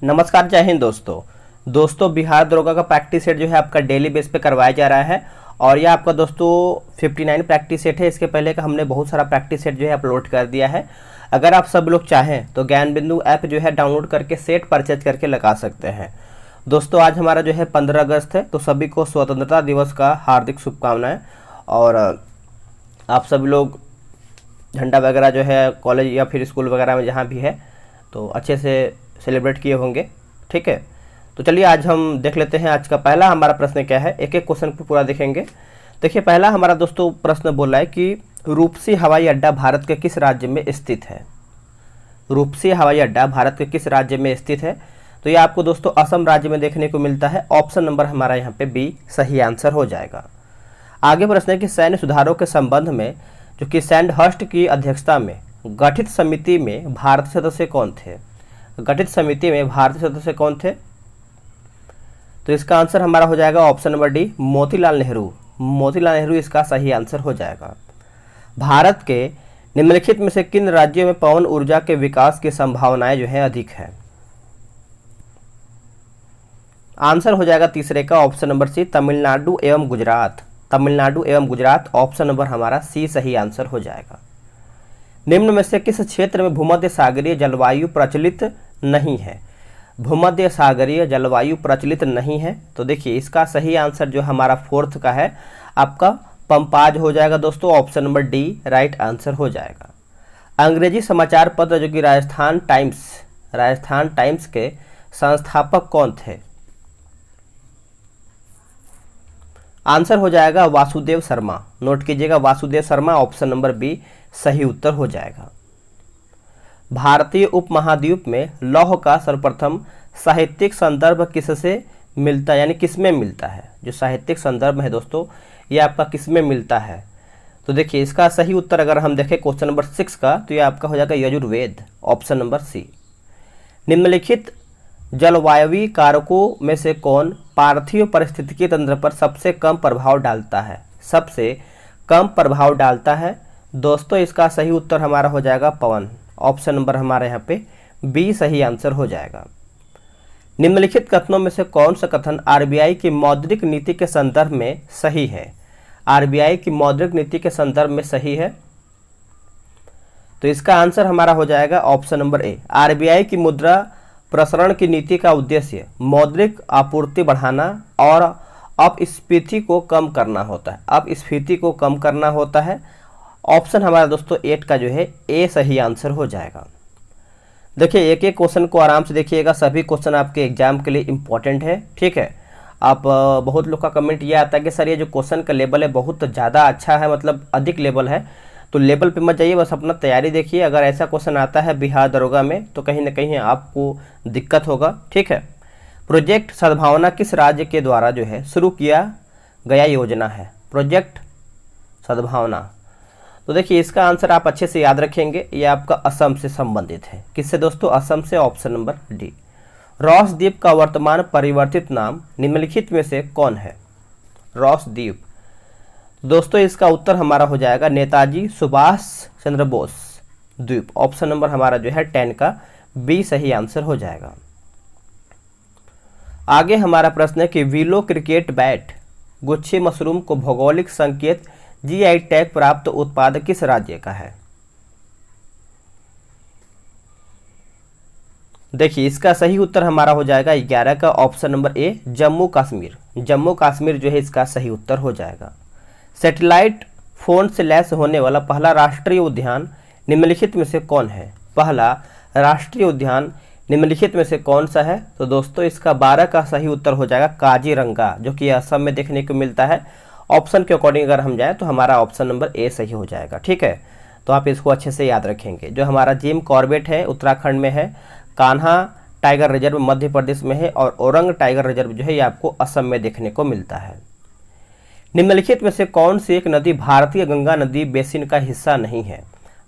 नमस्कार, जय हिंद दोस्तों बिहार दरोगा का प्रैक्टिस सेट जो है आपका डेली बेस पे करवाया जा रहा है और यह आपका दोस्तों 59 प्रैक्टिस सेट है। इसके पहले का हमने बहुत सारा प्रैक्टिस सेट जो है अपलोड कर दिया है। अगर आप सब लोग चाहें तो ज्ञान बिंदु ऐप जो है डाउनलोड करके सेट परचेज करके लगा सकते हैं। दोस्तों आज हमारा जो है 15 अगस्त है, तो सभी को स्वतंत्रता दिवस का हार्दिक शुभकामनाएं। और आप सभी लोग झंडा वगैरह जो है कॉलेज या फिर स्कूल वगैरह में जहाँ भी है तो अच्छे से सेलिब्रेट किए होंगे, ठीक है। तो चलिए आज हम देख लेते हैं आज का पहला हमारा प्रश्न क्या है। एक एक क्वेश्चन को पूरा देखेंगे। देखिए पहला हमारा दोस्तों प्रश्न बोला है कि रूपसी हवाई अड्डा भारत के किस राज्य में स्थित है। रूपसी हवाई अड्डा भारत के किस राज्य में स्थित है, तो ये आपको दोस्तों असम राज्य में देखने को मिलता है। ऑप्शन नंबर हमारा यहाँ पे बी सही आंसर हो जाएगा। आगे प्रश्न है कि सैन्य सुधारों के संबंध में जो कि सैंडहर्स्ट की अध्यक्षता में गठित समिति में भारतीय सदस्य कौन थे। गठित समिति में भारतीय सदस्य कौन थे, तो इसका आंसर हमारा हो जाएगा option number D Motilal Nehru. Motilal Nehru इसका सही आंसर हो जाएगा। भारत के निम्नलिखित में से किन राज्यों में पवन ऊर्जा के विकास की संभावनाएं जो है अधिक है। आंसर हो जाएगा तीसरे का ऑप्शन नंबर सी तमिलनाडु एवं गुजरात। तमिलनाडु एवं गुजरात, ऑप्शन नंबर हमारा सी सही आंसर हो जाएगा। निम्न में से किस क्षेत्र में भूमध्य सागरीय जलवायु प्रचलित नहीं है। भूमध्य सागरीय जलवायु प्रचलित नहीं है, तो देखिए इसका सही आंसर जो हमारा फोर्थ का है आपका पंपाज हो जाएगा दोस्तों। Option number D right answer हो जाएगा। अंग्रेजी समाचार पत्र जो कि राजस्थान टाइम्स के संस्थापक कौन थे। आंसर हो जाएगा वासुदेव शर्मा। नोट कीजिएगा Vasudev Sharma, option number B सही उत्तर हो जाएगा। भारतीय उपमहाद्वीप में लौह का सर्वप्रथम साहित्यिक संदर्भ किससे मिलता है, यानी किसमें मिलता है। जो साहित्यिक संदर्भ है दोस्तों ये आपका किसमें मिलता है, तो देखिए इसका सही उत्तर अगर हम देखें क्वेश्चन नंबर 6 का, तो ये आपका हो जाएगा यजुर्वेद, ऑप्शन नंबर सी। निम्नलिखित जलवायवीय कारकों में से कौन पार्थिव पारिस्थितिकी तंत्र पर सबसे कम प्रभाव डालता है। सबसे कम प्रभाव डालता है दोस्तों, इसका सही उत्तर हमारा हो जाएगा पवन। ऑप्शन नंबर हमारे यहाँ पे बी सही आंसर हो जाएगा। निम्नलिखित कथनों में से कौन सा कथन आरबीआई की मौद्रिक नीति के संदर्भ में सही है। आरबीआई की मौद्रिक नीति के संदर्भ में सही है, तो इसका आंसर हमारा हो जाएगा ऑप्शन नंबर ए। आरबीआई की मुद्रा प्रसरण की नीति का उद्देश्य मौद्रिक आपूर्ति बढ़ाना और अपस्फीति को कम करना होता है। अपस्फीति को कम करना होता है। ऑप्शन हमारा दोस्तों 8 का जो है ए सही आंसर हो जाएगा। देखिए एक एक क्वेश्चन को आराम से देखिएगा, सभी क्वेश्चन आपके एग्जाम के लिए इम्पोर्टेंट है, ठीक है। आप बहुत लोग का कमेंट ये आता है कि सर ये जो क्वेश्चन का लेवल है बहुत ज़्यादा अच्छा है, मतलब अधिक लेवल है, तो लेवल पे मत जाइए, बस अपना तैयारी देखिए। अगर ऐसा क्वेश्चन आता है बिहार दरोगा में तो कहीं ना कहीं आपको दिक्कत होगा, ठीक है। प्रोजेक्ट सद्भावना किस राज्य के द्वारा जो है शुरू किया गया योजना है। प्रोजेक्ट सद्भावना, तो देखिए इसका आंसर आप अच्छे से याद रखेंगे, ये आपका असम से संबंधित है। किससे दोस्तों, असम से, ऑप्शन नंबर डी। रॉस द्वीप का वर्तमान परिवर्तित नाम निम्नलिखित में से कौन है। रॉस द्वीप दोस्तों इसका उत्तर हमारा हो जाएगा नेताजी सुभाष चंद्र बोस द्वीप। ऑप्शन नंबर हमारा जो है 10 का बी सही आंसर हो जाएगा। आगे हमारा प्रश्न है कि विलो क्रिकेट बैट गुच्छे मशरूम को भौगोलिक संकेत जीआई टैग प्राप्त उत्पाद किस राज्य का है। देखिए इसका सही उत्तर हमारा हो जाएगा 11 का ऑप्शन नंबर ए जम्मू कश्मीर। जम्मू कश्मीर जो है इसका सही उत्तर हो जाएगा। सैटेलाइट फोन से लैस होने वाला पहला राष्ट्रीय उद्यान निम्नलिखित में से कौन है। पहला राष्ट्रीय उद्यान निम्नलिखित में से कौन सा है, तो दोस्तों इसका 12 का सही उत्तर हो जाएगा काजीरंगा, जो कि असम में देखने को मिलता है। ऑप्शन के अकॉर्डिंग अगर हम जाएं तो हमारा ऑप्शन नंबर ए सही हो जाएगा, ठीक है। तो आप इसको अच्छे से याद रखेंगे। जो हमारा जिम कॉर्बेट है उत्तराखंड में है, कान्हा टाइगर रिजर्व मध्य प्रदेश में है और औरंग टाइगर रिजर्व जो है ये आपको असम में देखने को मिलता है। निम्नलिखित में से कौन सी एक नदी भारतीय गंगा नदी बेसिन का हिस्सा नहीं है।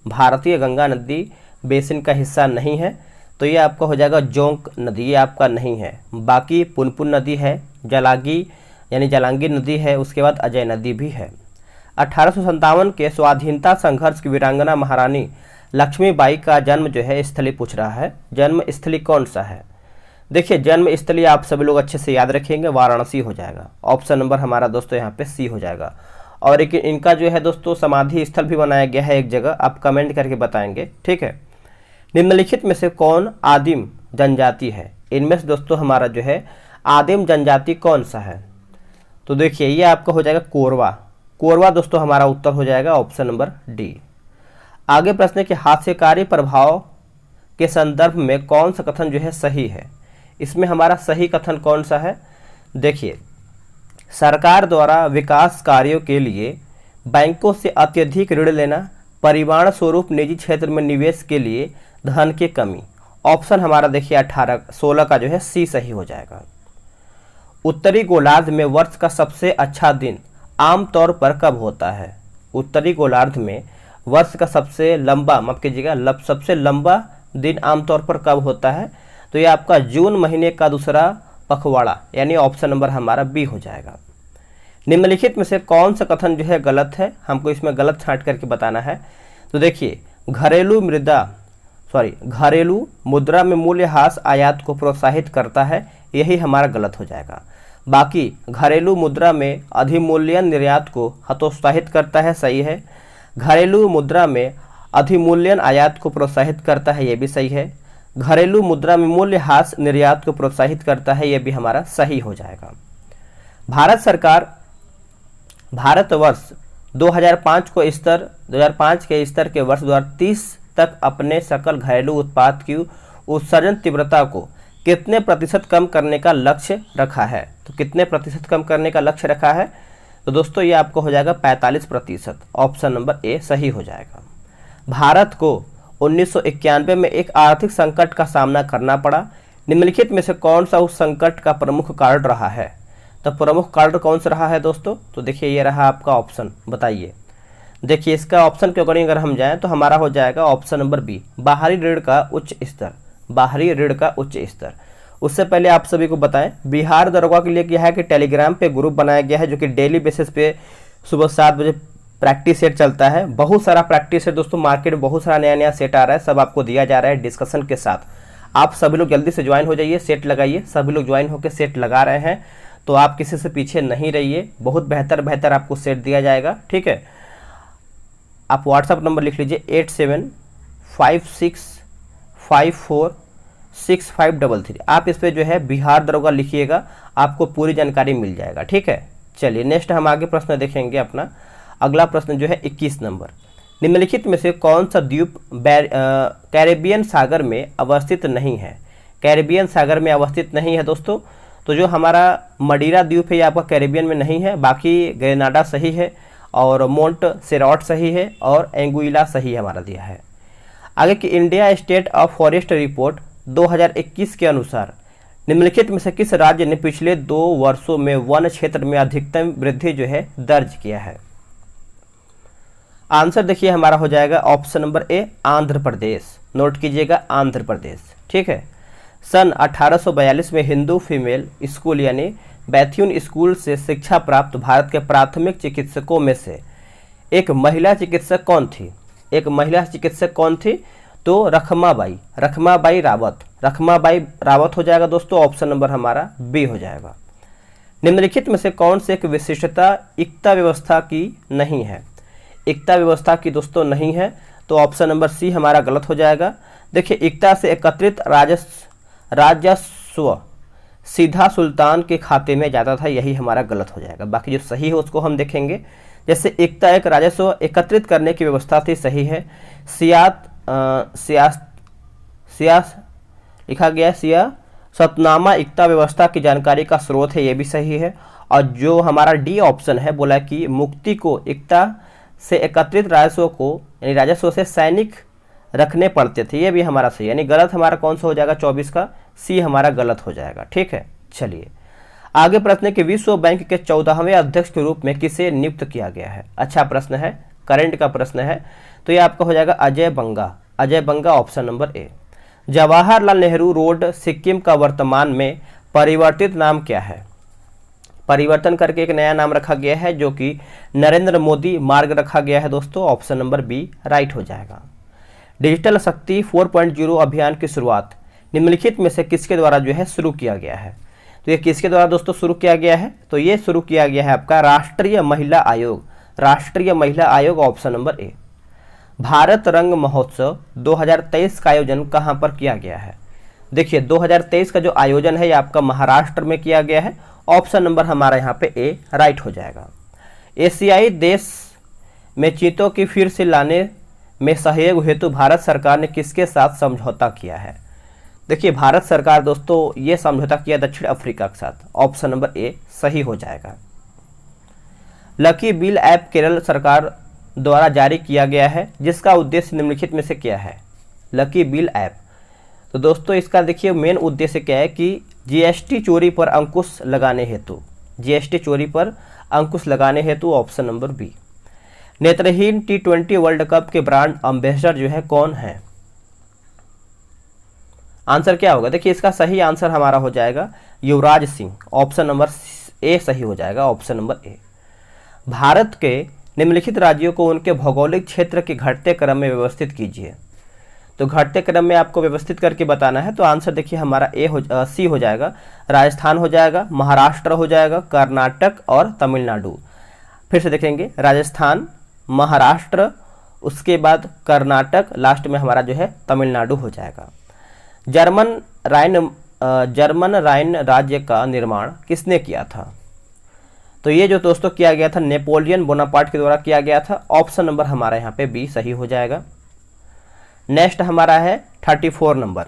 भारतीय गंगा नदी बेसिन का हिस्सा नहीं है, तो ये आपका हो जाएगा जोंक नदी, ये आपका नहीं है। बाकी पुनपुन नदी है, जलागी यानी जालंगी नदी है, उसके बाद अजय नदी भी है। 1857 के स्वाधीनता संघर्ष की वीरांगना महारानी लक्ष्मीबाई का जन्म जो है स्थली पूछ रहा है, जन्म स्थली कौन सा है। देखिए जन्म स्थली आप सभी लोग अच्छे से याद रखेंगे, वाराणसी हो जाएगा। ऑप्शन नंबर हमारा दोस्तों यहाँ पे सी हो जाएगा। और एक इनका जो है दोस्तों समाधि स्थल भी बनाया गया है एक जगह, आप कमेंट करके बताएंगे, ठीक है। निम्नलिखित में से कौन आदिम जनजाति है? इनमें से दोस्तों हमारा जो है आदिम जनजाति कौन सा है? तो देखिए ये आपका हो जाएगा कोरवा। कोरवा दोस्तों हमारा उत्तर हो जाएगा ऑप्शन नंबर डी। आगे प्रश्न है कि हास्यकारी प्रभाव के संदर्भ में कौन सा कथन जो है सही है? इसमें हमारा सही कथन कौन सा है? देखिए, सरकार द्वारा विकास कार्यों के लिए बैंकों से अत्यधिक ऋण लेना, परिमाण स्वरूप निजी क्षेत्र में निवेश के लिए धन की कमी। ऑप्शन हमारा देखिए 16 का जो है सी सही हो जाएगा। उत्तरी गोलार्ध में वर्ष का सबसे अच्छा दिन आमतौर पर कब होता है? उत्तरी गोलार्ध में वर्ष का सबसे लंबा, माफ कीजिएगा, सबसे लंबा दिन आमतौर पर कब होता है? तो ये आपका जून महीने का दूसरा पखवाड़ा, यानी ऑप्शन नंबर हमारा बी हो जाएगा। निम्नलिखित में से कौन सा कथन जो है गलत है? हमको इसमें गलत छांट करके बताना है। तो देखिए, घरेलू मुद्रा में मूल्यह्रास आयात को प्रोत्साहित करता है, यही हमारा गलत हो जाएगा। बाकी घरेलू मुद्रा में अधिमूल्यन निर्यात को हतोत्साहित करता है, सही है। घरेलू मुद्रा में अधिमूल्यन आयात को प्रोत्साहित करता है, ये भी सही है। घरेलू मुद्रा में मूल्यह्रास निर्यात को प्रोत्साहित करता है, ये भी हमारा सही हो जाएगा। भारत सरकार भारतवर्ष 2005 के स्तर के वर्ष 2030 तक अपने सकल घरेलू उत्पाद की उत्सर्जन तीव्रता को कितने प्रतिशत कम करने का लक्ष्य रखा है? तो कितने प्रतिशत कम करने का लक्ष्य रखा है? तो दोस्तों ये आपको हो जाएगा 45%। ऑप्शन नंबर ए सही हो जाएगा। भारत को 1991 में एक आर्थिक संकट का सामना करना पड़ा। निम्नलिखित में से कौन सा उस संकट का प्रमुख कारण रहा है? तो प्रमुख कारण कौन सा रहा है दोस्तों? तो देखिए ये रहा आपका ऑप्शन, बताइए। देखिए इसका ऑप्शन के अकॉर्डिंग अगर हम जाएं तो हमारा हो जाएगा ऑप्शन नंबर बी, बाहरी ऋण का उच्च स्तर। बाहरी ऋण का उच्च स्तर। उससे पहले आप सभी को बताएं, बिहार दरोगा के लिए क्या है कि टेलीग्राम पे ग्रुप बनाया गया है, जो कि डेली बेसिस पे सुबह 7 बजे प्रैक्टिस सेट चलता है। बहुत सारा प्रैक्टिस है दोस्तों, मार्केट में बहुत सारा नया नया सेट आ रहा है, सब आपको दिया जा रहा है डिस्कशन के साथ। आप सभी लोग जल्दी से ज्वाइन हो जाइए, सेट लगाइए। सभी लोग ज्वाइन होकर सेट लगा रहे हैं, तो आप किसी से पीछे नहीं रहिए, बहुत बेहतर आपको सेट दिया जाएगा, ठीक है। आप व्हाट्सअप नंबर लिख लीजिए 8756546533। आप इस पर जो है बिहार दरोगा लिखिएगा, आपको पूरी जानकारी मिल जाएगा, ठीक है। चलिए नेक्स्ट हम आगे प्रश्न देखेंगे अपना। अगला प्रश्न जो है 21 नंबर। निम्नलिखित में से कौन सा द्वीप कैरेबियन सागर में अवस्थित नहीं है? कैरेबियन सागर में अवस्थित नहीं है दोस्तों। तो जो हमारा मडीरा द्वीप है ये आपका कैरेबियन में नहीं है, बाकी ग्रेनाडा सही है, और मोंट सेरॉट सही है, और एंगुइला सही हमारा दिया है। आगे की India state of forest report 2021 के अनुसार निम्नलिखित में से किस राज्य ने पिछले 2 वर्षों में वन क्षेत्र में अधिकतम वृद्धि जो है दर्ज किया है? आंसर देखिए हमारा हो जाएगा ऑप्शन नंबर ए, आंध्र प्रदेश। नोट कीजिएगा आंध्र प्रदेश, ठीक है। सन 1842 में हिंदू फीमेल स्कूल यानी बैथ्यून स्कूल से शिक्षा प्राप्त भारत के प्राथमिक चिकित्सकों में से एक महिला चिकित्सक कौन थी? एक महिला चिकित्सक कौन थी? तो रखमाबाई रावत। रखमाबाई रावत हो जाएगा दोस्तों, ऑप्शन नंबर हमारा बी हो जाएगा। निम्नलिखित में से कौन से एक विशिष्टता इक्ता व्यवस्था की नहीं है? इक्ता व्यवस्था की दोस्तों नहीं है, तो ऑप्शन नंबर सी हमारा गलत हो जाएगा। देखिए इक्ता से एकत्रित राजस्व सीधा सुल्तान के खाते में जाता था, यही हमारा गलत हो जाएगा। बाकी जो सही है उसको हम देखेंगे। जैसे इक्ता एक राजस्व एकत्रित करने की व्यवस्था थी, सही है। सियास लिखा गया है, सतनामा इक्ता व्यवस्था की जानकारी का स्रोत है, ये भी सही है। और जो हमारा डी ऑप्शन है बोला कि मुक्ति को इक्ता से एकत्रित राजस्व को यानी राजस्व से सैनिक रखने पड़ते थे, ये भी हमारा सही, यानी गलत हमारा कौन सा हो जाएगा 24 का सी हमारा गलत हो जाएगा, ठीक है। चलिए आगे प्रश्न है कि विश्व बैंक के 14वें अध्यक्ष के रूप में किसे नियुक्त किया गया है? अच्छा प्रश्न है, करंट का प्रश्न है, तो ये आपका हो जाएगा Ajay Banga, option number A. Jawaharlal Nehru road Sikkim का वर्तमान में परिवर्तित नाम क्या है? परिवर्तन करके एक नया नाम रखा गया है, जो कि नरेंद्र मोदी मार्ग रखा गया है दोस्तों, ऑप्शन नंबर बी राइट हो जाएगा। डिजिटल शक्ति 4.0 अभियान की शुरुआत निम्नलिखित में से किसके द्वारा जो है शुरू किया गया है? तो ये किसके द्वारा दोस्तों शुरू किया गया है? तो ये शुरू किया गया है आपका राष्ट्रीय महिला आयोग, राष्ट्रीय महिला आयोग, ऑप्शन नंबर ए। भारत रंग महोत्सव 2023 का आयोजन कहाँ पर किया गया है? देखिए 2023 का जो आयोजन है ये आपका महाराष्ट्र में किया गया है, ऑप्शन नंबर हमारा यहाँ पे ए राइट हो जाएगा। एशियाई देश में चीतों की फिर से लाने में सहयोग हेतु भारत सरकार ने किसके साथ समझौता किया है? देखिए भारत सरकार दोस्तों ये समझौता किया दक्षिण अफ्रीका के साथ, ऑप्शन नंबर ए सही हो जाएगा। लकी बिल ऐप केरल सरकार द्वारा जारी किया गया है, जिसका उद्देश्य निम्नलिखित में से क्या है? लकी बिल ऐप, तो दोस्तों इसका देखिए मेन उद्देश्य क्या है कि जीएसटी चोरी पर अंकुश लगाने हेतु, जीएसटी चोरी पर अंकुश लगाने हेतु, ऑप्शन नंबर बी। नेत्रहीन T20 वर्ल्ड कप के ब्रांड एम्बेसडर जो है कौन है? आंसर क्या होगा? देखिए इसका सही आंसर हमारा हो जाएगा युवराज सिंह, ऑप्शन नंबर ए सही हो जाएगा, ऑप्शन नंबर ए। भारत के निम्नलिखित राज्यों को उनके भौगोलिक क्षेत्र के घटते क्रम में व्यवस्थित कीजिए। तो घटते क्रम में आपको व्यवस्थित करके बताना है, तो आंसर देखिए हमारा सी हो जाएगा, राजस्थान हो जाएगा, महाराष्ट्र हो जाएगा, कर्नाटक और तमिलनाडु। फिर से देखेंगे राजस्थान, महाराष्ट्र, उसके बाद कर्नाटक, लास्ट में हमारा जो है तमिलनाडु हो जाएगा। जर्मन राइन राज्य का निर्माण किसने किया था? तो ये जो दोस्तों किया गया था नेपोलियन बोनापार्ट के द्वारा किया गया था, ऑप्शन नंबर हमारा यहाँ पे बी सही हो जाएगा। नेक्स्ट हमारा है 34 नंबर।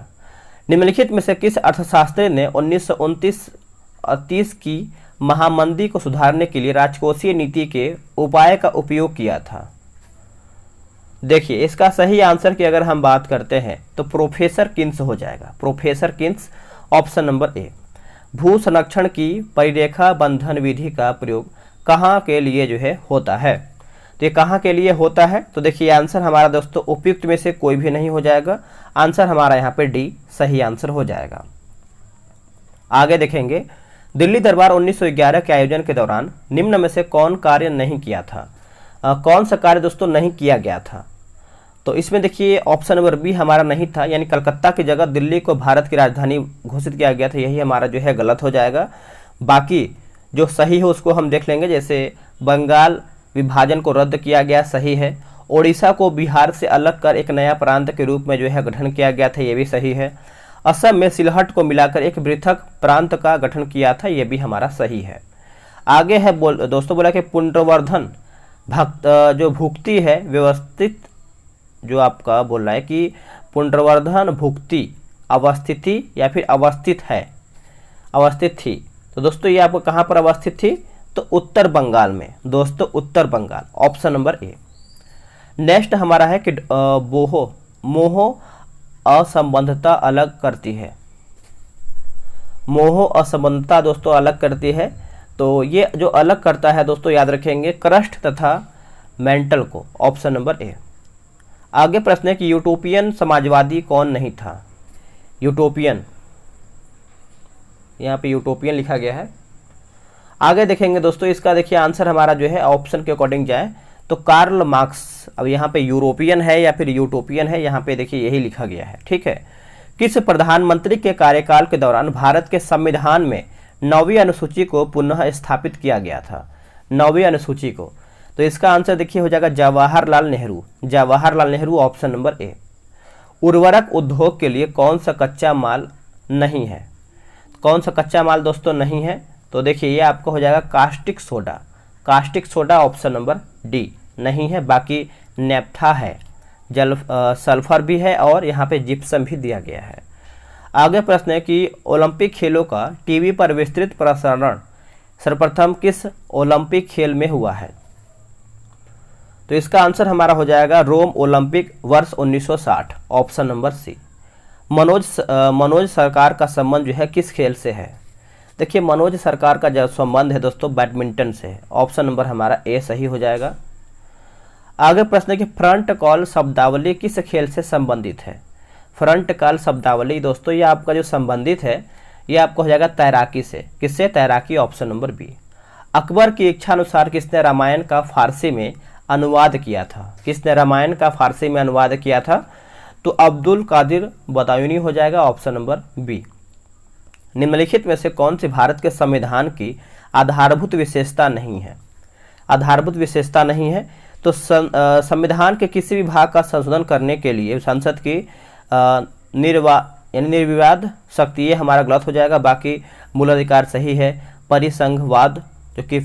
निम्नलिखित में से किस अर्थशास्त्री ने 1929-30 की महामंदी को सुधारने के लिए राजकोषीय नीति के उपाय का उपयोग किया था? देखिए इसका सही आंसर की अगर हम बात करते हैं तो प्रोफेसर किन्स हो जाएगा, प्रोफेसर किन्स, ऑप्शन नंबर ए। भू संरक्षण की परिरेखा बंधन विधि का प्रयोग कहाँ के लिए जो है होता है? तो ये कहाँ के लिए होता है? तो देखिए आंसर हमारा दोस्तों उपयुक्त में से कोई भी नहीं हो जाएगा, आंसर हमारा यहाँ पे डी सही आंसर हो जाएगा। आगे देखेंगे दिल्ली दरबार 1911 के आयोजन के दौरान निम्न में से कौन कार्य नहीं किया था? कौन सा कार्य दोस्तों नहीं किया गया था? तो इसमें देखिए ऑप्शन नंबर बी हमारा नहीं था, यानी कलकत्ता की जगह दिल्ली को भारत की राजधानी घोषित किया गया था, यही हमारा जो है गलत हो जाएगा। बाकी जो सही है उसको हम देख लेंगे, जैसे बंगाल विभाजन को रद्द किया गया सही है, ओडिशा को बिहार से अलग कर एक नया प्रांत के रूप में जो है गठन किया गया था, ये भी सही है। असम में सिलहट को मिलाकर एक पृथक प्रांत का गठन किया था, ये भी हमारा सही है। आगे है दोस्तों बोला कि पुनर्वर्धन जो भुक्ति है व्यवस्थित, जो आपका बोल रहा है कि पुनर्वर्धन भुक्ति अवस्थिति या फिर अवस्थित है, अवस्थित थी, तो दोस्तों ये आपको कहाँ पर अवस्थित थी? तो उत्तर बंगाल में दोस्तों, उत्तर Bengal, option number A. Next हमारा है कि मोह असंबंधता अलग करती है, मोह असंबंधता दोस्तों अलग करती है, तो ये जो अलग करता है दोस्तों याद रखेंगे क्रस्ट तथा मेंटल को, ऑप्शन नंबर ए। आगे प्रश्न है कि यूटोपियन समाजवादी कौन नहीं था? यूटोपियन, यहाँ पे यूटोपियन लिखा गया है। आगे देखेंगे दोस्तों इसका देखिए आंसर हमारा जो है ऑप्शन के अकॉर्डिंग जाए तो कार्ल मार्क्स, अब यहाँ पे यूरोपियन है या फिर यूटोपियन है, यहाँ पे देखिए यही लिखा गया है, ठीक है। किस प्रधानमंत्री के कार्यकाल के दौरान भारत के संविधान में 9वीं अनुसूची को पुनः स्थापित किया गया था? 9वीं अनुसूची को, तो इसका आंसर देखिए हो जाएगा जवाहरलाल नेहरू, जवाहरलाल नेहरू, ऑप्शन नंबर ए। उर्वरक उद्योग के लिए कौन सा कच्चा माल नहीं है? कौन सा कच्चा माल दोस्तों नहीं है? तो देखिए ये आपको हो जाएगा caustic soda, caustic soda, option number D नहीं है। बाकी नेप्था है, सल्फर भी है और यहाँ पे जिप्सम भी दिया गया है। आगे प्रश्न है कि ओलंपिक खेलों का टीवी पर विस्तृत प्रसारण सर्वप्रथम किस ओलंपिक खेल में हुआ है? तो इसका आंसर हमारा हो जाएगा रोम ओलंपिक वर्ष 1960, ऑप्शन नंबर सी। मनोज सरकार का संबंध जो है किस खेल से है? देखिए मनोज सरकार का जो संबंध है दोस्तों बैडमिंटन से है, ऑप्शन नंबर हमारा ए सही हो जाएगा। आगे प्रश्न है कि फ्रंट कॉल शब्दावली किस खेल से संबंधित है? फ्रंट कॉल शब्दावली दोस्तों ये आपका जो संबंधित है ये आपको हो जाएगा तैराकी से, किससे? तैराकी, ऑप्शन नंबर बी। अकबर की इच्छा अनुसार किसने रामायण का फारसी में अनुवाद किया था? किसने रामायण का फारसी में अनुवाद किया था? तो अब्दुल कादिर बदायूनी हो जाएगा, ऑप्शन नंबर बी। निम्नलिखित में से कौन सी भारत के संविधान की आधारभूत विशेषता नहीं है? आधारभूत विशेषता नहीं है तो संविधान के किसी भी भाग का संशोधन करने के लिए संसद की निर्विवाद शक्ति, ये हमारा गलत हो जाएगा। बाकी मूल अधिकार सही है। परिसंघवाद जो कि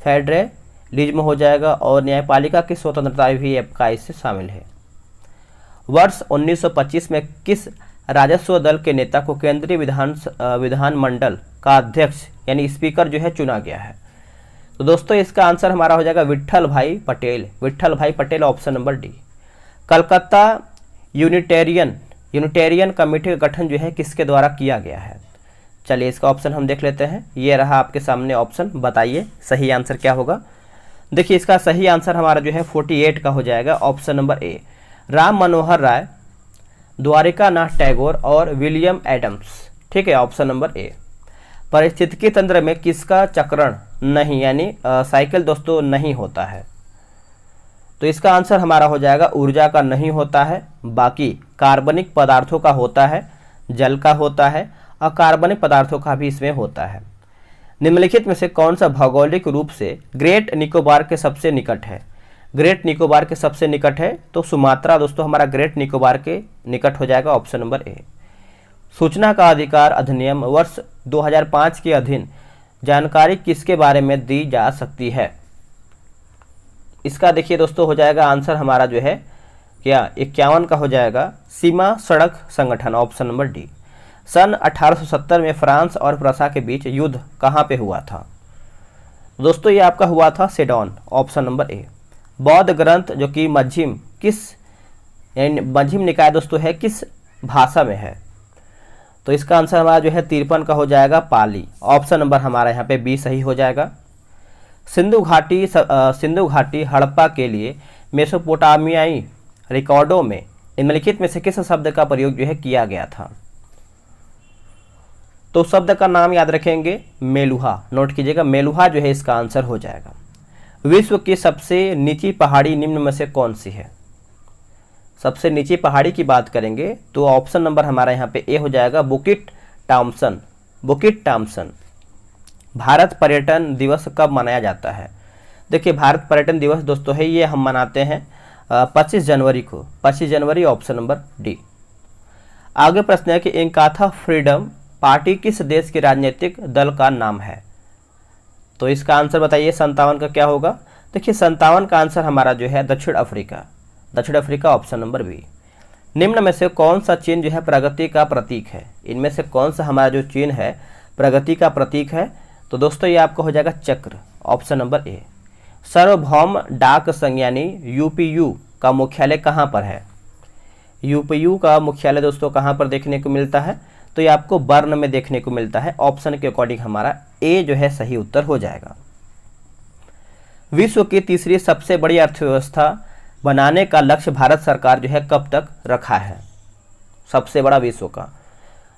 फेडरलिज्म हो जाएगा, और न्यायपालिका की स्वतंत्रता भी आपका इससे शामिल है। वर्ष 1925 में किस राजस्व दल के नेता को केंद्रीय विधानमंडल का अध्यक्ष यानी स्पीकर जो है चुना गया है? तो दोस्तों इसका आंसर हमारा हो जाएगा विट्ठल भाई पटेल, विट्ठल भाई Patel, option number D. Calcutta Unitarian committee का गठन जो है किसके द्वारा किया गया है? चलिए इसका ऑप्शन हम देख लेते हैं। ये रहा आपके सामने ऑप्शन, बताइए सही आंसर क्या होगा। देखिए इसका सही आंसर हमारा जो है 48 का हो जाएगा, ऑप्शन नंबर ए। राम मनोहर राय, द्वारिका नाथ टैगोर और विलियम एडम्स, ठीक है, ऑप्शन नंबर ए। पारिस्थितिकी तंत्र में किसका चक्रण नहीं यानी साइकिल दोस्तों नहीं होता है? तो इसका आंसर हमारा हो जाएगा ऊर्जा का नहीं होता है, बाकी कार्बनिक पदार्थों का होता है, जल का होता है, अकार्बनिक पदार्थों का भी इसमें होता है। निम्नलिखित में से कौन सा भौगोलिक रूप से ग्रेट निकोबार के सबसे निकट है? ग्रेट निकोबार के सबसे निकट है तो सुमात्रा दोस्तों हमारा ग्रेट निकोबार के निकट हो जाएगा, ऑप्शन नंबर ए। सूचना का अधिकार अधिनियम वर्ष 2005 के अधीन जानकारी किसके बारे में दी जा सकती है? इसका देखिए दोस्तों हो जाएगा आंसर हमारा जो है क्या 51 का हो जाएगा, सीमा सड़क संगठन, ऑप्शन नंबर डी। सन 1870 में फ्रांस और प्रसा के बीच युद्ध कहाँ पे हुआ था? दोस्तों ये आपका हुआ था सेडोन, ऑप्शन नंबर ए। बौद्ध ग्रंथ जो कि मध्यम निकाय दोस्तों है किस भाषा में है? तो इसका आंसर हमारा जो है 53 का हो जाएगा, पाली, ऑप्शन नंबर हमारा यहाँ पे बी सही हो जाएगा। सिंधु घाटी हड़प्पा के लिए मेसोपोटामियाई रिकॉर्डों में निम्नलिखित में से किस शब्द का प्रयोग जो है किया गया था? तो शब्द का नाम याद रखेंगे मेलुहा, नोट कीजिएगा, मेलुहा जो है इसका आंसर हो जाएगा। विश्व की सबसे नीची पहाड़ी निम्न में से कौन सी है? सबसे नीची पहाड़ी की बात करेंगे तो ऑप्शन नंबर हमारा यहाँ पे ए हो जाएगा, बुकिट टॉम्सन। भारत पर्यटन दिवस कब मनाया जाता है? देखिए भारत पर्यटन दिवस दोस्तों है ये हम मनाते हैं 25 जनवरी को, 25 जनवरी, ऑप्शन नंबर डी। आगे प्रश्न है कि इंकाथा फ्रीडम पार्टी किस देश के राजनीतिक दल का नाम है? तो इसका आंसर बताइए 57 का क्या होगा? देखिए 57 का आंसर हमारा जो है दक्षिण अफ्रीका, ऑप्शन नंबर बी। निम्न में से कौन सा चिन्ह जो है प्रगति का प्रतीक है? इनमें से कौन सा हमारा जो चिन्ह है प्रगति का प्रतीक है? तो दोस्तों ये आपका हो जाएगा चक्र, ऑप्शन नंबर ए। सार्वभौम डाक संघ यानी यूपीयू का मुख्यालय कहाँ पर है? यूपीयू का मुख्यालय दोस्तों कहाँ पर देखने को मिलता है? तो ये आपको बर्न में देखने को मिलता है, ऑप्शन के अकॉर्डिंग हमारा ए जो है सही उत्तर हो जाएगा। विश्व की तीसरी सबसे बड़ी अर्थव्यवस्था बनाने का लक्ष्य भारत सरकार जो है कब तक रखा है? सबसे बड़ा विश्व का,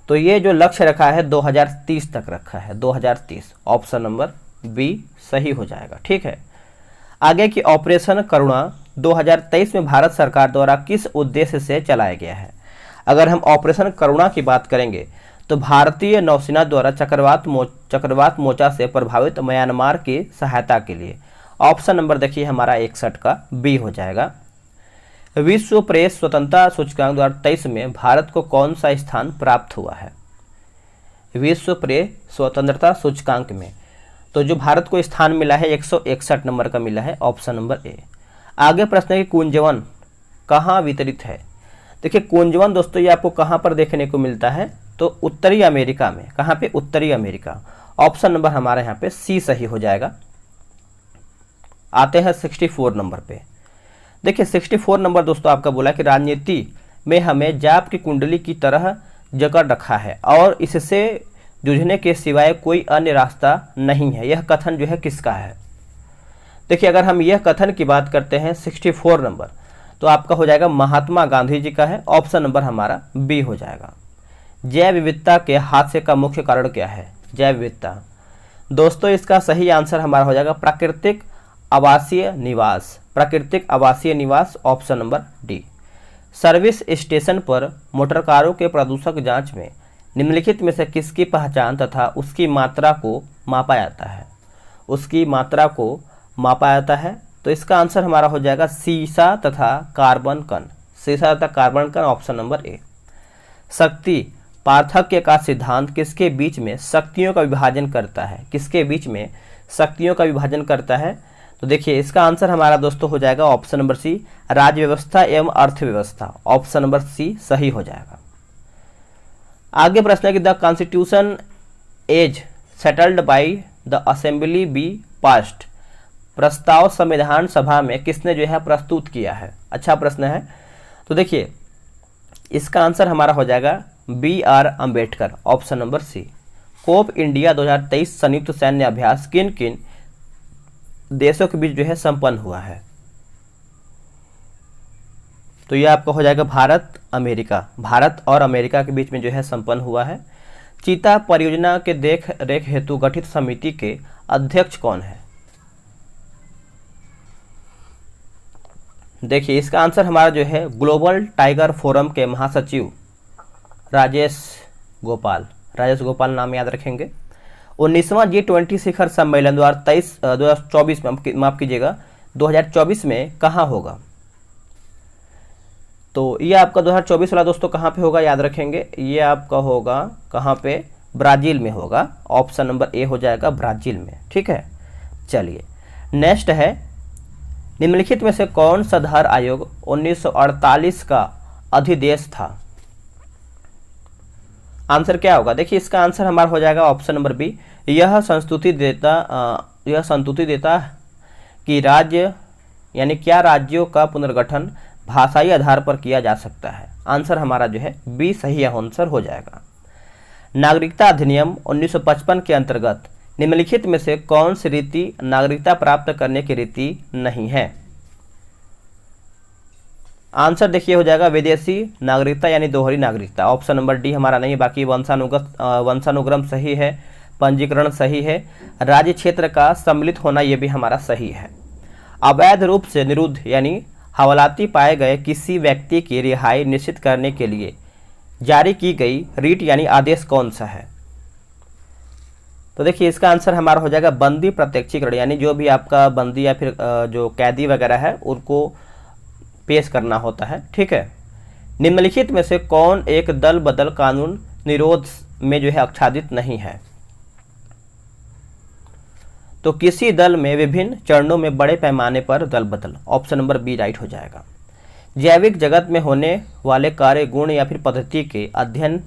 तो ये जो लक्ष्य रखा है 2030 तक रखा है, 2030, ऑप्शन नंबर बी सही हो जाएगा, ठीक है। आगे की ऑपरेशन करुणा 2023 में भारत सरकार द्वारा किस उद्देश्य से चलाया गया है? अगर हम ऑपरेशन करुणा की बात करेंगे तो भारतीय नौसेना द्वारा चक्रवात मोर्चा से प्रभावित म्यांमार की सहायता के लिए, ऑप्शन नंबर देखिए हमारा 61 का बी हो जाएगा। विश्व प्रेस स्वतंत्रता सूचकांक 2023 में भारत को कौन सा स्थान प्राप्त हुआ है? विश्व प्रेस स्वतंत्रता सूचकांक में तो जो भारत को स्थान मिला है 161 नंबर का मिला है, ऑप्शन नंबर ए। आगे प्रश्न है कि कुंजवन कहाँ वितरित है? देखिए कुंजवन दोस्तों ये आपको कहाँ पर देखने को मिलता है? तो उत्तरी अमेरिका में। कहाँ पे? उत्तरी अमेरिका, ऑप्शन नंबर हमारे यहाँ पे सी सही हो जाएगा। आते हैं 64 नंबर पे। देखिए 64 नंबर दोस्तों आपका बोला कि राजनीति में हमें जाप की कुंडली की तरह जकड़ रखा है और इससे जूझने के सिवाय कोई अन्य रास्ता नहीं है। यह कथन जो है किसका है? देखिए अगर हम यह कथन की बात करते हैं 64 नंबर तो आपका हो जाएगा महात्मा गांधी जी का है, ऑप्शन नंबर हमारा बी हो जाएगा। जैव विविधता के हादसे का मुख्य कारण क्या है? जैव विविधता दोस्तों इसका सही आंसर हमारा हो जाएगा प्राकृतिक आवासीय निवास, प्राकृतिक आवासीय निवास, option number D. Service station पर मोटरकारों के प्रदूषक जांच में निम्नलिखित में से किसकी पहचान तथा उसकी मात्रा को मापा जाता है? उसकी मात्रा को मापा जाता है, तो इसका आंसर हमारा हो जाएगा सीसा तथा कार्बन कण। सीसा तथा कार्बन कण, ऑप्शन नंबर ए। शक्ति पार्थक्य का सिद्धांत किसके बीच में शक्तियों का विभाजन करता है? किसके बीच में शक्तियों का विभाजन करता है? तो देखिए इसका आंसर हमारा दोस्तों हो जाएगा ऑप्शन नंबर सी, राज्य व्यवस्था एवं अर्थव्यवस्था, ऑप्शन नंबर सी सही हो जाएगा। आगे प्रश्न है कि the constitution as settled by the assembly be passed, प्रस्ताव संविधान सभा में किसने जो है प्रस्तुत किया है? अच्छा प्रश्न है। तो देखिए इसका आंसर हमारा हो जाएगा B R Ambedkar, option number C. Cope India 2023 संयुक्त सैन्य अभ्यास किन किन देशों के बीच जो है संपन्न हुआ है? तो यह आपका हो जाएगा भारत अमेरिका, भारत और अमेरिका के बीच में जो है संपन्न हुआ है। चीता परियोजना के देख रेख हेतु गठित समिति के अध्यक्ष कौन है? देखिए इसका आंसर हमारा जो है ग्लोबल टाइगर फोरम के महासचिव राजेश गोपाल नाम याद रखेंगे। 19वां G20 शिखर सम्मेलन 2024 में, माफ कीजिएगा 2024 में कहाँ होगा? तो ये आपका 2024 वाला दोस्तों कहाँ पे होगा याद रखेंगे, ये आपका होगा कहाँ पे? ब्राज़ील में होगा, ऑप्शन नंबर ए हो जाएगा ब्राज़ील में। ठीक है, चलिए नेक्स्ट है, निम्नलिखित में से कौन सा धार आयोग 1948 का अधिदेश था? आंसर क्या होगा? देखिए इसका आंसर हमारा हो जाएगा ऑप्शन नंबर बी, यह संस्तुति देता कि राज्य यानी क्या राज्यों का पुनर्गठन भाषाई आधार पर किया जा सकता है? आंसर हमारा जो है बी सही आंसर हो जाएगा। नागरिकता अधिनियम 1955 के अंतर्गत निम्नलिखित में से कौन सी रीति नागरिकता प्राप्त करने की रीति नहीं है? आंसर देखिए हो जाएगा विदेशी नागरिकता यानी दोहरी नागरिकता, ऑप्शन नंबर डी हमारा नहीं, बाकी वंशानुक्रम सही है, पंजीकरण सही है, राज्य क्षेत्र का सम्मिलित होना ये भी हमारा सही है। अवैध रूप से निरुद्ध यानी हवालाती पाए गए किसी व्यक्ति की रिहाई निश्चित करने के लिए जारी की गई रीट यानी आदेश कौन सा है? तो देखिए इसका आंसर हमारा हो जाएगा बंदी प्रत्यक्षीकरण, यानी जो भी आपका बंदी या फिर जो कैदी वगैरह है उनको पेश करना होता है। ठीक है, निम्नलिखित में से कौन एक दल बदल कानून निरोध में जो है आच्छादित नहीं है? तो किसी दल में विभिन्न चरणों में बड़े पैमाने पर दल बदल, ऑप्शन नंबर बी राइट हो जाएगा। जैविक जगत में होने वाले कार्य गुण या फिर पद्धति के अध्ययन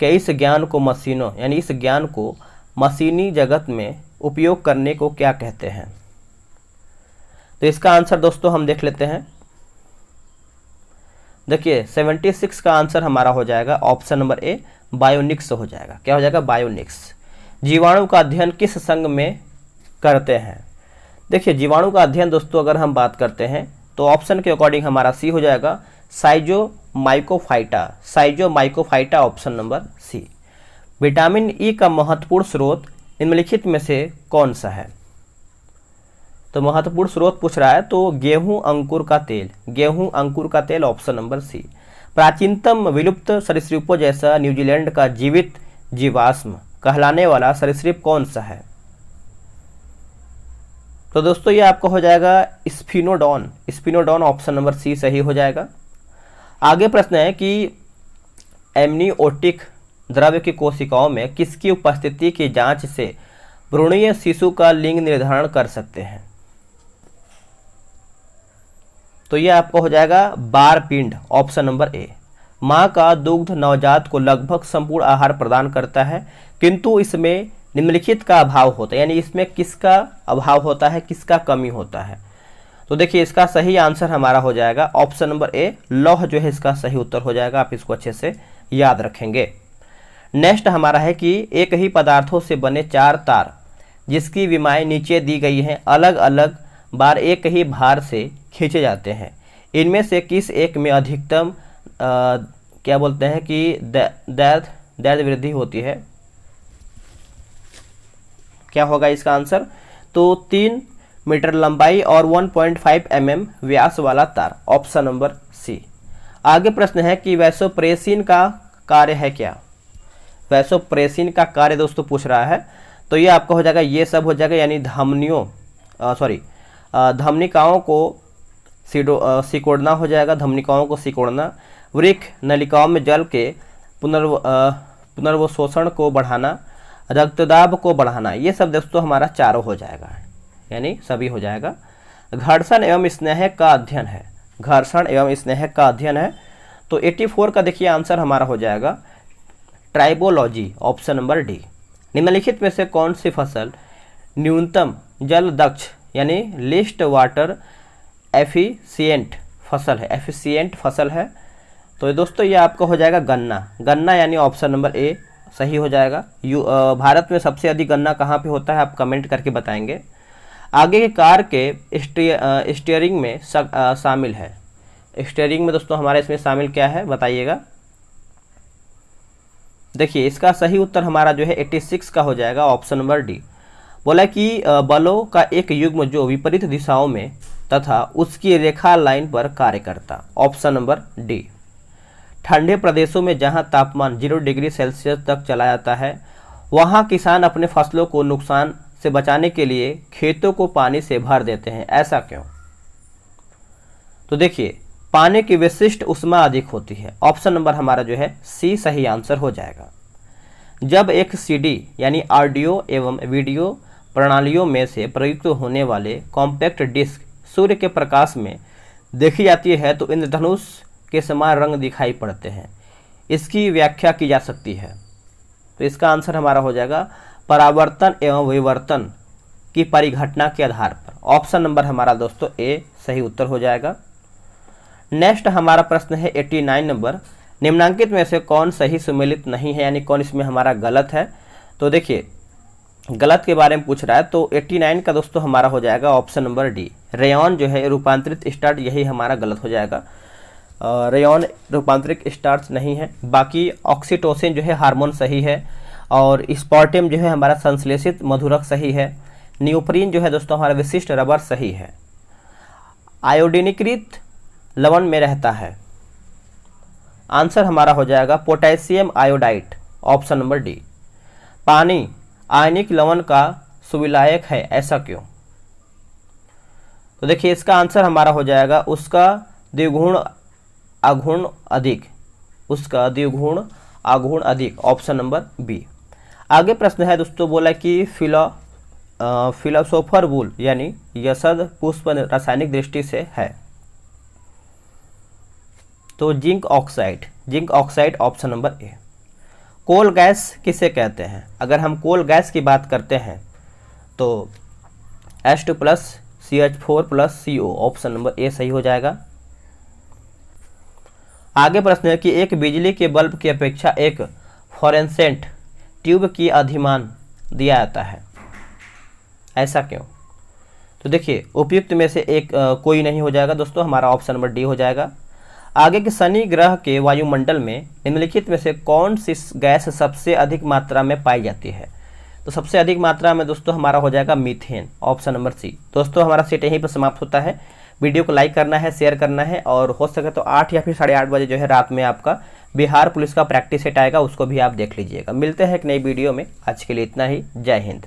के इस ज्ञान को मशीनों यानी इस ज्ञान को मशीनी जगत में उपयोग करने को क्या कहते हैं? तो इसका आंसर दोस्तों हम देख लेते हैं। देखिए 76 का आंसर हमारा हो जाएगा ऑप्शन नंबर ए बायोनिक्स हो जाएगा। क्या हो जाएगा? बायोनिक्स। जीवाणु का अध्ययन किस संघ में करते हैं? देखिए जीवाणु का अध्ययन दोस्तों अगर हम बात करते हैं तो ऑप्शन के अकॉर्डिंग हमारा सी हो जाएगा schizomycophyta, option number C. Vitamin E का महत्वपूर्ण स्रोत निम्नलिखित में से कौन सा है? तो महत्वपूर्ण स्रोत पूछ रहा है तो गेहूं अंकुर का तेल, ऑप्शन नंबर सी। प्राचीनतम विलुप्त सरीसृपों जैसा न्यूजीलैंड का जीवित जीवाश्म कहलाने वाला सरीसृप कौन सा है? तो दोस्तों ये आपका हो जाएगा स्पिनोडॉन, ऑप्शन नंबर सी सही हो जाएगा। आगे प्रश्न है कि एमनियोटिक द्रव्य की कोशिकाओं में किसकी उपस्थिति की जांच से भ्रूणीय शिशु का लिंग निर्धारण कर सकते हैं? तो यह आपको हो जाएगा बार पिंड, ऑप्शन नंबर ए। माँ का दुग्ध नवजात को लगभग संपूर्ण आहार प्रदान करता है, किंतु इसमें निम्नलिखित का अभाव होता है, यानी इसमें किसका अभाव होता है, किसका कमी होता है? तो देखिए इसका सही आंसर हमारा हो जाएगा ऑप्शन नंबर ए, लौह जो है इसका सही उत्तर हो जाएगा। आप इसको अच्छे से याद रखेंगे। नेक्स्ट हमारा है कि एक ही पदार्थों से बने 4 तार जिसकी विमाएं नीचे दी गई हैं अलग अलग बार एक ही भार से खींचे जाते हैं, इनमें से किस एक में अधिकतम क्या बोलते हैं कि दैर्ध्य वृद्धि होती है? क्या होगा इसका आंसर? तो 3 मीटर लंबाई और 1.5 mm व्यास वाला तार, ऑप्शन नंबर सी। आगे प्रश्न है कि वैसोप्रेसिन का कार्य है क्या। वैसोप्रेसिन का कार्य दोस्तों पूछ रहा है, तो ये आपका हो जाएगा, ये सब हो जाएगा, यानी धमनिकाओं को सिकोड़ना हो जाएगा, धमनिकाओं को सिकोड़ना, वृक्क नलिकाओं में जल के पुनर्वशोषण को बढ़ाना, रक्तदाब को बढ़ाना, ये सब दोस्तों हमारा चारों हो जाएगा, यानी सभी हो जाएगा। घर्षण एवं स्नेह का अध्ययन है, घर्षण एवं स्नेह का अध्ययन है, तो 84 का देखिए आंसर हमारा हो जाएगा ट्राइबोलॉजी, ऑप्शन नंबर डी। निम्नलिखित में से कौन सी फसल न्यूनतम जल दक्ष यानी लिस्ट वाटर एफिशिएंट फसल है, एफिशिएंट फसल है, तो दोस्तों ये आपका हो जाएगा गन्ना, गन्ना यानी ऑप्शन नंबर ए सही हो जाएगा। भारत में सबसे अधिक गन्ना कहाँ पे होता है, आप कमेंट करके बताएंगे। आगे के कार के स्टीयरिंग में शामिल है, स्टीयरिंग में दोस्तों हमारे इसमें शामिल क्या है बताइएगा। देखिए इसका सही उत्तर हमारा जो है 86 का हो जाएगा, ऑप्शन नंबर डी। बोला कि बलों का एक युग्म जो विपरीत दिशाओं में तथा उसकी रेखा लाइन पर कार्य करता, ऑप्शन नंबर डी। ठंडे प्रदेशों में जहां तापमान 0 डिग्री सेल्सियस तक चला जाता है, वहां किसान अपने फसलों को नुकसान से बचाने के लिए खेतों को पानी से भर देते हैं, ऐसा क्यों। तो देखिए पानी की विशिष्ट उष्मा अधिक होती है, ऑप्शन नंबर हमारा जो है सी सही आंसर हो जाएगा। जब एक सीडी यानी ऑडियो एवं वीडियो प्रणालियों में से प्रयुक्त होने वाले कॉम्पैक्ट डिस्क सूर्य के प्रकाश में देखी जाती है तो इंद्रधनुष के समान रंग दिखाई पड़ते हैं, इसकी व्याख्या की जा सकती है। तो इसका आंसर हमारा हो जाएगा परावर्तन एवं विवर्तन की परिघटना के आधार पर, ऑप्शन नंबर हमारा दोस्तों ए सही उत्तर हो जाएगा। नेक्स्ट हमारा प्रश्न है 89 नंबर, निम्नांकित में से कौन सही सुमेलित नहीं है, यानी कौन इसमें हमारा गलत है। तो देखिए गलत के बारे में पूछ रहा है, तो 89 का दोस्तों हमारा हो जाएगा ऑप्शन नंबर डी। रेयॉन जो है रूपांतरित स्टार्च, यही हमारा गलत हो जाएगा। रेयॉन रूपांतरित स्टार्च नहीं है। बाकी ऑक्सीटोसिन जो है हार्मोन सही है, और स्पॉर्टियम जो है हमारा संश्लेषित मधुरक सही है। न्यूप्रीन जो है दोस्तों हमारा विशिष्ट रबर सही है। आयोडीनीकृत लवण में रहता है, आंसर हमारा हो जाएगा potassium iodide, option number D. पानी आयनिक लवण का सुविलायक है, ऐसा क्यों। तो देखिए इसका आंसर हमारा हो जाएगा उसका द्विगुण आघूर्ण अधिक, उसका द्विगुण आघूर्ण अधिक, ऑप्शन नंबर बी। आगे प्रश्न है दोस्तों, बोला कि फिलोसोफर वुल यानी यशद पुष्प रासायनिक दृष्टि से है, तो zinc oxide, zinc oxide option number A. Coal gas किसे कहते हैं, अगर हम कोल गैस की बात करते हैं तो H2+ CH4+ CO, option number ए सही हो जाएगा। आगे प्रश्न है कि एक बिजली के बल्ब की अपेक्षा एक फ्लोरेसेंट ट्यूब की अधिमान दिया जाता है, ऐसा क्यों। तो देखिए उपयुक्त में से एक कोई नहीं हो जाएगा दोस्तों, हमारा ऑप्शन नंबर डी हो जाएगा। आगे के शनि ग्रह के वायुमंडल में निम्नलिखित में से कौन सी गैस सबसे अधिक मात्रा में पाई जाती है। तो सबसे अधिक मात्रा में दोस्तों हमारा हो जाएगा मीथेन, ऑप्शन नंबर सी। दोस्तों हमारा सेट यहीं पर समाप्त होता है। वीडियो को लाइक करना है, शेयर करना है, और हो सके तो 8 या फिर 8:30 बजे जो है रात में आपका बिहार पुलिस का प्रैक्टिस सेट आएगा, उसको भी आप देख लीजिएगा। मिलते हैं एक नई वीडियो में, आज के लिए इतना ही। जय हिंद।